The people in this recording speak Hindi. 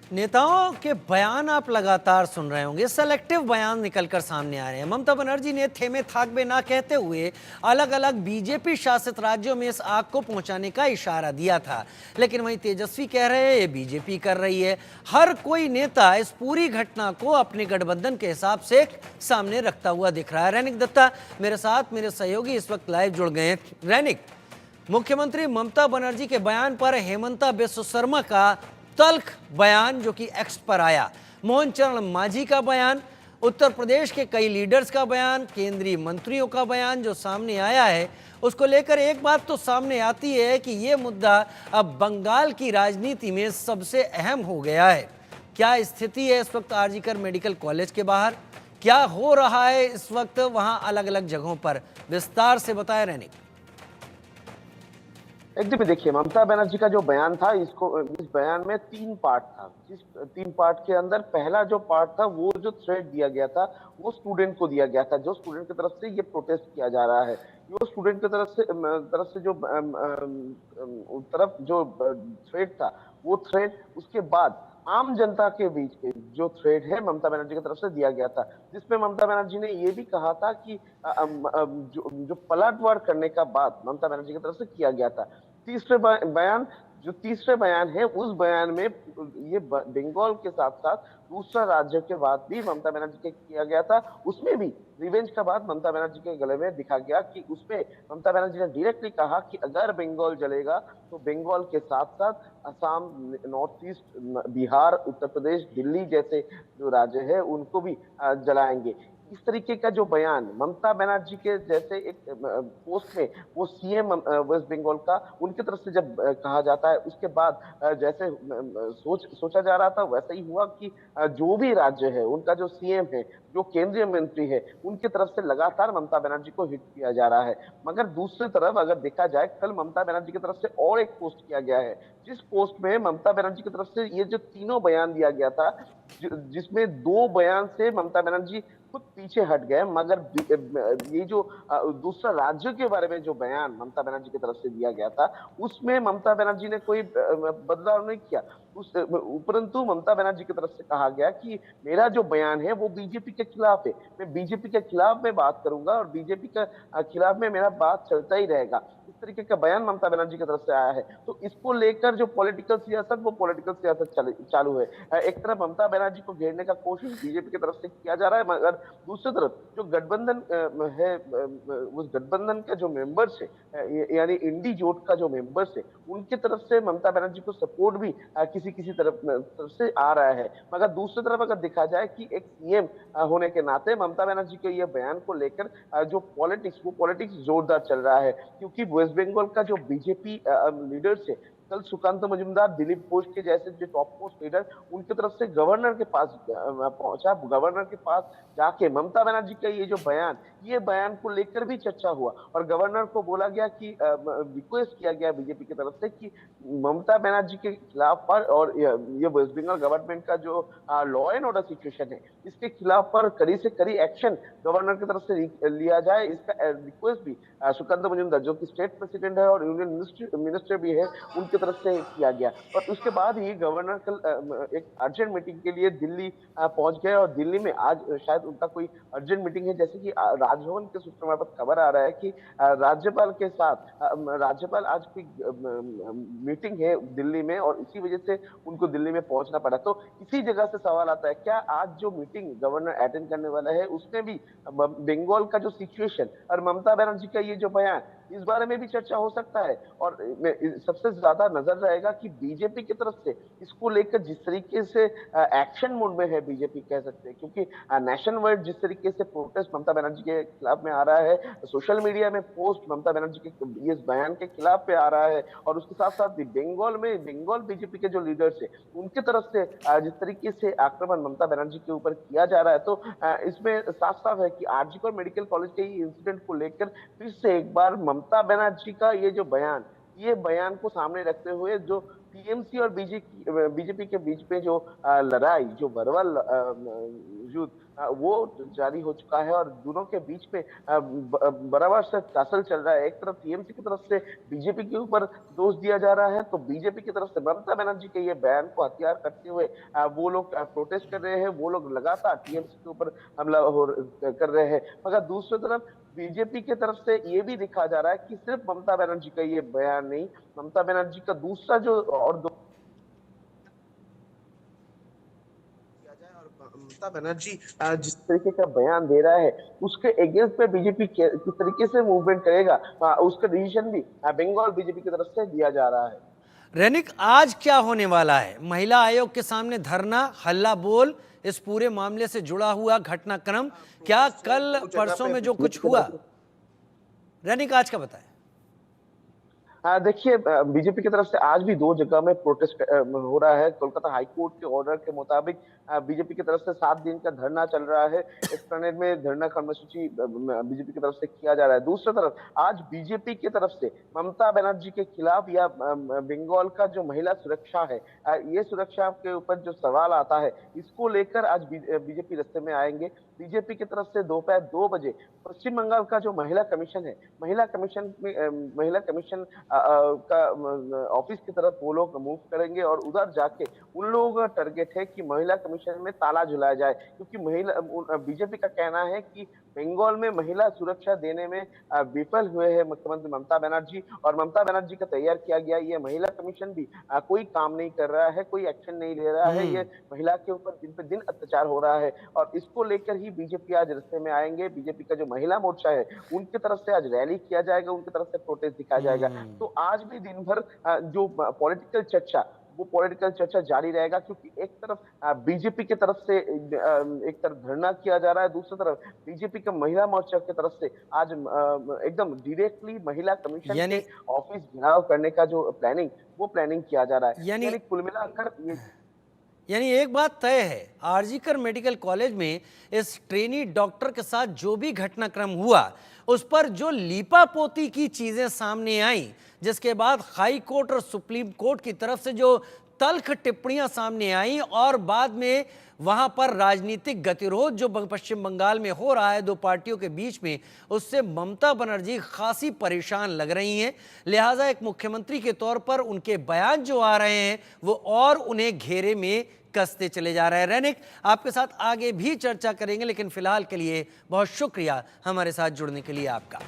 नेताओं के बयान आप लगातार सुन रहे होंगे, सेलेक्टिव बयान निकलकर सामने आ रहे हैं। ममता बनर्जी ने थेमे थाकबे ना कहते हुए अलग अलग बीजेपी शासित राज्यों में इस आग को पहुंचाने का इशारा दिया था, लेकिन वहीं तेजस्वी कह रहे हैं ये बीजेपी कर रही है। हर कोई नेता इस पूरी घटना को अपने गठबंधन के हिसाब से सामने रखता हुआ दिख रहा है। रैनिक दत्ता मेरे साथ, मेरे सहयोगी इस वक्त लाइव जुड़ गए हैं। रैनिक, मुख्यमंत्री ममता बनर्जी के बयान पर हेमंता बिस्व शर्मा का तल्ख बयान जो कि एक्स पर आया, मोहन चरण मांझी का बयान, उत्तर प्रदेश के कई लीडर्स का बयान, केंद्रीय मंत्रियों का बयान जो सामने आया है, उसको लेकर एक बात तो सामने आती है कि ये मुद्दा अब बंगाल की राजनीति में सबसे अहम हो गया है। क्या स्थिति है इस वक्त आरजीकर मेडिकल कॉलेज के बाहर? क्या हो रहा है इस वक्त वहां अलग अलग जगहों पर? विस्तार से बताएं रैनिक। एकदम देखिए, ममता बनर्जी का जो बयान था, इस बयान में 3 पार्ट था। जिस 3 पार्ट के अंदर पहला जो पार्ट था, वो जो थ्रेड दिया गया था वो स्टूडेंट को दिया गया था, जो स्टूडेंट की तरफ से ये प्रोटेस्ट किया जा रहा है। वो स्टूडेंट की तरफ से जो थ्रेड था, वो थ्रेड उसके बाद आम जनता के बीच के जो थ्रेड है ममता बनर्जी की तरफ से दिया गया था, जिसमें ममता बनर्जी ने ये भी कहा था कि जो पलटवार करने का बात ममता बनर्जी की तरफ से किया गया था। तीसरे बयान जो तीसरे बयान है, उस बयान में ये बंगाल के साथ साथ दूसरा राज्य के बात भी ममता बनर्जी के किया गया था। उसमें भी रिवेंज का बात ममता बनर्जी के गले में दिखा गया कि उसमें ममता बनर्जी ने डायरेक्टली कहा कि अगर बंगाल जलेगा तो बंगाल के साथ साथ असम, नॉर्थ ईस्ट, बिहार, उत्तर प्रदेश, दिल्ली जैसे जो राज्य है उनको भी जलाएंगे। इस तरीके का जो बयान ममता बनर्जी के जैसे एक पोस्ट में वो सीएम वेस्ट बंगाल का उनकी तरफ से जब कहा जाता है, उसके बाद जैसे सोचा जा रहा था वैसा ही हुआ कि जो भी राज्य है उनका जो सीएम है, जो केंद्रीय मंत्री है, उनकी तरफ से लगातार ममता बनर्जी को हिट किया जा रहा है। मगर दूसरी तरफ अगर देखा जाए, कल ममता बनर्जी की तरफ से और एक पोस्ट किया गया है, जिस पोस्ट में ममता बनर्जी की तरफ से ये जो तीनों बयान दिया गया था, जिसमें 2 बयान से ममता बनर्जी खुद पीछे हट गए, मगर ये जो दूसरा राज्य के बारे में जो बयान ममता बनर्जी की तरफ से दिया गया था, उसमें ममता बनर्जी ने कोई बदलाव नहीं किया। उपरंतु ममता बनर्जी की तरफ से कहा गया कि मेरा जो बयान है वो बीजेपी के खिलाफ है, मैं बीजेपी के खिलाफ में बात करूंगा और बीजेपी के खिलाफ में मेरा बात चलता ही रहेगा। इस तरीके का बयान ममता बनर्जी की तरफ से आया है। तो इसको लेकर जो पॉलिटिकल सियासत, वो पॉलिटिकल सियासत चालू है। एक तरफ ममता बनर्जी को घेरने का कोशिश बीजेपी की तरफ से किया जा रहा है, मगर दूसरी तरफ जो गठबंधन है, उस गठबंधन का जो मेंबर्स है, यानी इंडी जोट का जो मेंबर्स है, उनकी तरफ से ममता बनर्जी को सपोर्ट भी किसी किसी तरफ से आ रहा है। मगर दूसरी तरफ अगर देखा जाए कि एक सीएम होने के नाते ममता बनर्जी के ये बयान को लेकर जो पॉलिटिक्स जोरदार चल रहा है, क्योंकि वेस्ट बंगाल का जो बीजेपी लीडर्स है, कल सुकांत मजूमदार, दिलीप घोष के जैसे जो टॉप मोस्ट लीडर उनकी तरफ से गवर्नर के पास पहुंचा, गवर्नर के पास जाके ममता बनर्जी का ये बयान को लेकर भी चर्चा हुआ और गवर्नर को बोला गया कि रिक्वेस्ट किया गया बीजेपी की तरफ से कि ममता बनर्जी के खिलाफ पर और ये वेस्ट बंगाल गवर्नमेंट का जो लॉ एंड ऑर्डर सिचुएशन है, इसके खिलाफ पर कड़ी से कड़ी एक्शन गवर्नर की तरफ से लिया जाए। इसका रिक्वेस्ट भी सुकांत मजूमदार, जो कि स्टेट प्रेसिडेंट है और यूनियन मिनिस्टर भी है, उनकी तरफ से किया गया। और उसके बाद ही गवर्नर कल एक अर्जेंट मीटिंग के लिए दिल्ली पहुंच गए और दिल्ली में आज शायद उनका कोई अर्जेंट मीटिंग है, जैसे कि राजभवन के सूत्रों मार्फत खबर आ रहा है कि राज्यपाल के साथ राज्यपाल आज की मीटिंग है दिल्ली में और इसी वजह से उनको दिल्ली में पहुंचना पड़ा। तो इसी जगह से सवाल आता है, क्या आज जो मीटिंग गवर्नर अटेंड करने वाला है उसमें भी बंगाल का जो सिचुएशन और ममता बनर्जी का ये जो बयान, इस बारे में भी चर्चा हो सकता है। और सबसे ज्यादा नजर रहेगा कि बीजेपी की तरफ से इसको लेकर जिस तरीके से एक्शन मोड में है बीजेपी, कह सकते हैं, क्योंकि नेशन वाइड जिस तरीके से प्रोटेस्ट ममता बनर्जी के खिलाफ में आ रहा है, सोशल मीडिया में पोस्ट ममता बनर्जी के इस बयान के खिलाफ पे आ रहा है, और उसके साथ साथ बंगाल बीजेपी के जो लीडर्स है उनकी तरफ से जिस तरीके से आक्रमण ममता बनर्जी के ऊपर किया जा रहा है, तो इसमें साफ साफ है कि आरजीकर मेडिकल कॉलेज के ही इंसिडेंट को लेकर फिर से एक बार ममता बनर्जी का ये बयान को सामने रखते हुए जो टीएमसी और बीजेपी के बीच में जो लड़ाई, जो वजूद वो जारी हो चुका है और दोनों के बीच में बराबर से टसल चल रहा है। एक तरफ टीएमसी की तरफ से बीजेपी के ऊपर दोष दिया जा रहा है, तो बीजेपी की तरफ से ममता बनर्जी के ये बयान को हथियार करते हुए वो लोग प्रोटेस्ट कर रहे हैं, वो लोग लगातार टीएमसी के ऊपर हमला कर रहे हैं। मगर दूसरी तरफ बीजेपी की तरफ से ये भी दिखा जा रहा है कि सिर्फ ममता बनर्जी का ये बयान नहीं, ममता बनर्जी का दूसरा जो और ममता बनर्जी जिस तरीके का बयान दे रहा है उसके अगेंस्ट पे बीजेपी किस तरीके से मूवमेंट करेगा उसका डिसीजन भी बंगाल बीजेपी की तरफ से दिया जा रहा है। रैनिक, आज क्या होने वाला है? महिला आयोग के सामने धरना, हल्ला बोल, इस पूरे मामले से जुड़ा हुआ घटनाक्रम, क्या कल परसों में जो कुछ हुआ, रैनिक आज का बताएं। देखिए, बीजेपी की तरफ से आज भी 2 जगह में प्रोटेस्ट हो रहा है। कोलकाता हाई कोर्ट के ऑर्डर के मुताबिक बीजेपी की तरफ से 7 दिन का धरना चल रहा है। एस्प्लेनेड में धरना कर्मसूची बीजेपी की तरफ से किया जा रहा है। दूसरी तरफ आज बीजेपी की तरफ से ममता बनर्जी के खिलाफ या बंगाल का जो महिला सुरक्षा है, ये सुरक्षा के ऊपर जो सवाल आता है, इसको लेकर आज बीजेपी रास्ते में आएंगे। बीजेपी की तरफ से दोपहर 2 बजे पश्चिम बंगाल का जो महिला कमीशन है, महिला कमीशन का ऑफिस की तरफ वो लोग मूव करेंगे और उधर जाके उन लोगों का टारगेट है कि महिला कमीशन में ताला झुलाया जाए, क्योंकि महिला बीजेपी का कहना है कि बंगाल में महिला सुरक्षा देने में विफल हुए हैं मुख्यमंत्री ममता बनर्जी, और ममता बनर्जी का तैयार किया गया ये महिला कमीशन भी कोई काम नहीं कर रहा है, कोई एक्शन नहीं ले रहा है। ये महिला के ऊपर दिन पे दिन अत्याचार हो रहा है और इसको लेकर ही बीजेपी आज रास्ते में आएंगे। बीजेपी का जो महिला मोर्चा है उनकी तरफ से आज रैली किया जाएगा, उनकी तरफ से प्रोटेस्ट दिखाया जाएगा। तो आज भी दिन भर जो पॉलिटिकल चर्चा जारी रहेगा, क्योंकि एक तरफ बीजेपी की तरफ से एक तरफ धरना किया जा रहा है, दूसरी तरफ बीजेपी के महिला मोर्चा की तरफ से आज एकदम डायरेक्टली महिला कमीशन के ऑफिस घेराव करने का जो प्लानिंग किया जा रहा है। यानी कुल मिलाकर यानी एक बात तय है, आरजीकर मेडिकल कॉलेज में इस ट्रेनी डॉक्टर के साथ जो भी घटनाक्रम हुआ, उस पर जो लीपापोती की चीजें सामने आई, जिसके बाद हाई कोर्ट और सुप्रीम कोर्ट की तरफ से जो तल्ख टिप्पणियां सामने आई और बाद में वहां पर राजनीतिक गतिरोध जो पश्चिम बंगाल में हो रहा है 2 पार्टियों के बीच में, उससे ममता बनर्जी खासी परेशान लग रही हैं। लिहाजा एक मुख्यमंत्री के तौर पर उनके बयान जो आ रहे हैं वो और उन्हें घेरे में कसते चले जा रहे हैं। रैनिक, आपके साथ आगे भी चर्चा करेंगे, लेकिन फिलहाल के लिए बहुत शुक्रिया हमारे साथ जुड़ने के लिए आपका।